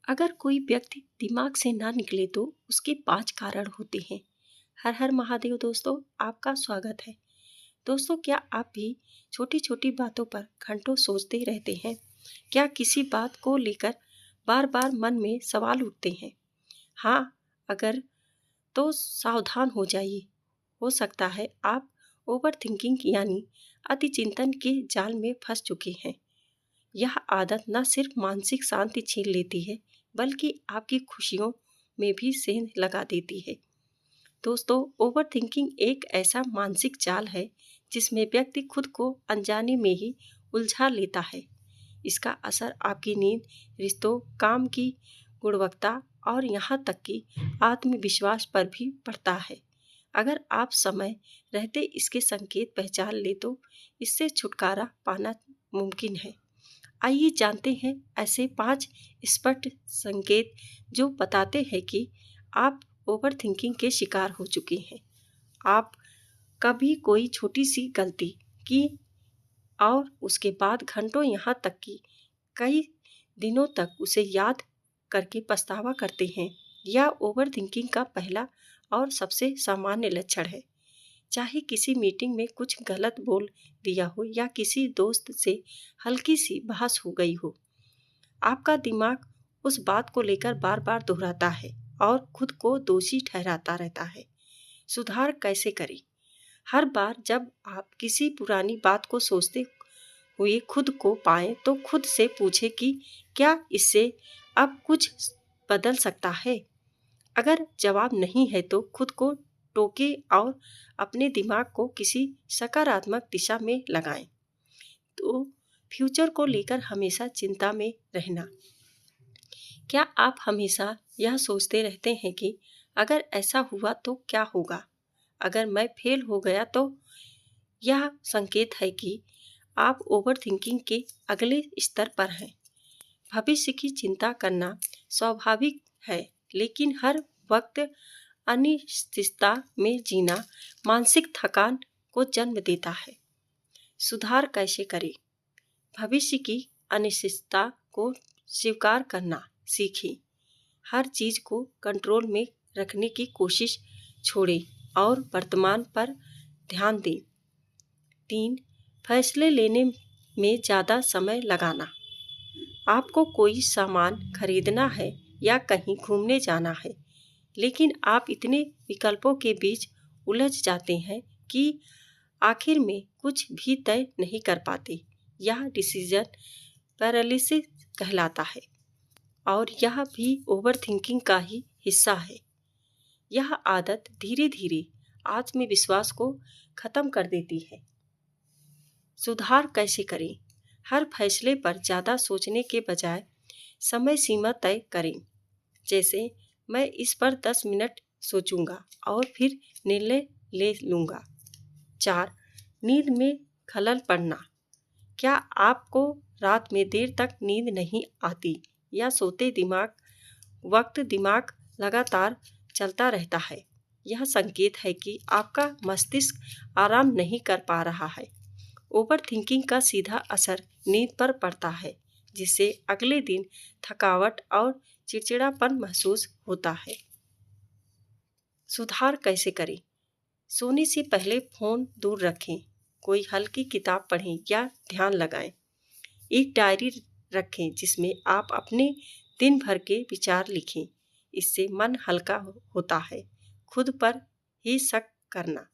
अगर कोई व्यक्ति दिमाग से ना निकले तो उसके 5 कारण होते हैं। हर हर महादेव दोस्तों, आपका स्वागत है। दोस्तों, क्या आप भी छोटी छोटी बातों पर घंटों सोचते रहते हैं? क्या किसी बात को लेकर बार बार मन में सवाल उठते हैं? हाँ, अगर तो सावधान हो जाइए। हो सकता है आप ओवर थिंकिंग यानी अति चिंतन के जाल में फंस चुके हैं। यह आदत न सिर्फ मानसिक शांति छीन लेती है, बल्कि आपकी खुशियों में भी सेंध लगा देती है। दोस्तों, ओवर थिंकिंग एक ऐसा मानसिक जाल है जिसमें व्यक्ति खुद को अनजाने में ही उलझा लेता है। इसका असर आपकी नींद, रिश्तों, काम की गुणवत्ता और यहाँ तक कि आत्मविश्वास पर भी पड़ता है। अगर आप समय रहते इसके संकेत पहचान ले तो इससे छुटकारा पाना मुमकिन है। आइए जानते हैं ऐसे 5 स्पष्ट संकेत जो बताते हैं कि आप ओवर थिंकिंग के शिकार हो चुके हैं। आप कभी कोई छोटी सी गलती की और उसके बाद घंटों यहाँ तक कि कई दिनों तक उसे याद करके पछतावा करते हैं। यह ओवर थिंकिंग का पहला और सबसे सामान्य लक्षण है। चाहे किसी मीटिंग में कुछ गलत बोल दिया हो या किसी दोस्त से हल्की सी बहस हो गई हो, आपका दिमाग उस बात को लेकर बार बार दोहराता है और खुद को दोषी ठहराता रहता है। सुधार कैसे करें? हर बार जब आप किसी पुरानी बात को सोचते हुए खुद को पाएं तो खुद से पूछें कि क्या इससे अब कुछ बदल सकता है। अगर जवाब नहीं है तो खुद को टोके और अपने दिमाग को किसी सकारात्मक दिशा में लगाएं। तो फ्यूचर को लेकर हमेशा चिंता में रहना। क्या आप हमेशा यह सोचते रहते हैं कि अगर ऐसा हुआ तो क्या होगा? अगर मैं फेल हो गया तो यह संकेत है कि आप ओवर थिंकिंग के अगले स्तर पर हैं। भविष्य की चिंता करना स्वाभाविक है, लेकिन हर वक्त अनिश्चितता में जीना मानसिक थकान को जन्म देता है। सुधार कैसे करें? भविष्य की अनिश्चितता को स्वीकार करना सीखें। हर चीज को कंट्रोल में रखने की कोशिश छोड़ें और वर्तमान पर ध्यान दें। 3. फैसले लेने में ज़्यादा समय लगाना। आपको कोई सामान खरीदना है या कहीं घूमने जाना है, लेकिन आप इतने विकल्पों के बीच उलझ जाते हैं कि आखिर में कुछ भी तय नहीं कर पाते। यह डिसीजन पैरालिसिस कहलाता है और यह भी ओवर थिंकिंग का ही हिस्सा है। यह आदत धीरे धीरे आत्मविश्वास को खत्म कर देती है। सुधार कैसे करें? हर फैसले पर ज़्यादा सोचने के बजाय समय सीमा तय करें। जैसे, मैं इस पर 10 मिनट सोचूंगा और फिर निर्णय ले लूँगा। 4. नींद में खलल पड़ना। क्या आपको रात में देर तक नींद नहीं आती या सोते वक्त दिमाग लगातार चलता रहता है? यह संकेत है कि आपका मस्तिष्क आराम नहीं कर पा रहा है। ओवर थिंकिंग का सीधा असर नींद पर पड़ता है, जिससे अगले दिन थकावट और चिड़चिड़ापन महसूस होता है। सुधार कैसे करें? सोने से पहले फोन दूर रखें, कोई हल्की किताब पढ़ें या ध्यान लगाएं। एक डायरी रखें जिसमें आप अपने दिन भर के विचार लिखें। इससे मन हल्का होता है। खुद पर ही शक करना।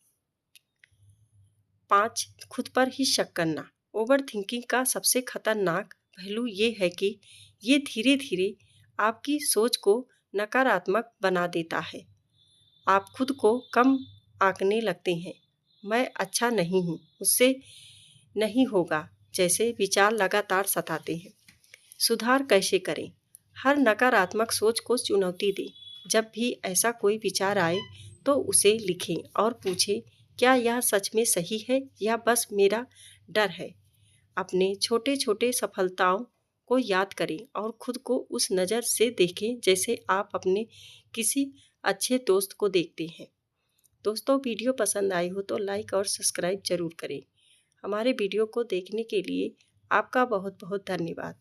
5. खुद पर ही शक करना। ओवर थिंकिंग का सबसे खतरनाक पहलू ये है कि ये धीरे धीरे आपकी सोच को नकारात्मक बना देता है। आप खुद को कम आंकने लगते हैं। मैं अच्छा नहीं हूँ, मुझसे नहीं होगा जैसे विचार लगातार सताते हैं। सुधार कैसे करें? हर नकारात्मक सोच को चुनौती दें। जब भी ऐसा कोई विचार आए तो उसे लिखें और पूछें, क्या यह सच में सही है या बस मेरा डर है? अपने छोटे छोटे सफलताओं को याद करें और खुद को उस नज़र से देखें जैसे आप अपने किसी अच्छे दोस्त को देखते हैं। दोस्तों, वीडियो पसंद आई हो तो लाइक और सब्सक्राइब जरूर करें। हमारे वीडियो को देखने के लिए आपका बहुत बहुत धन्यवाद।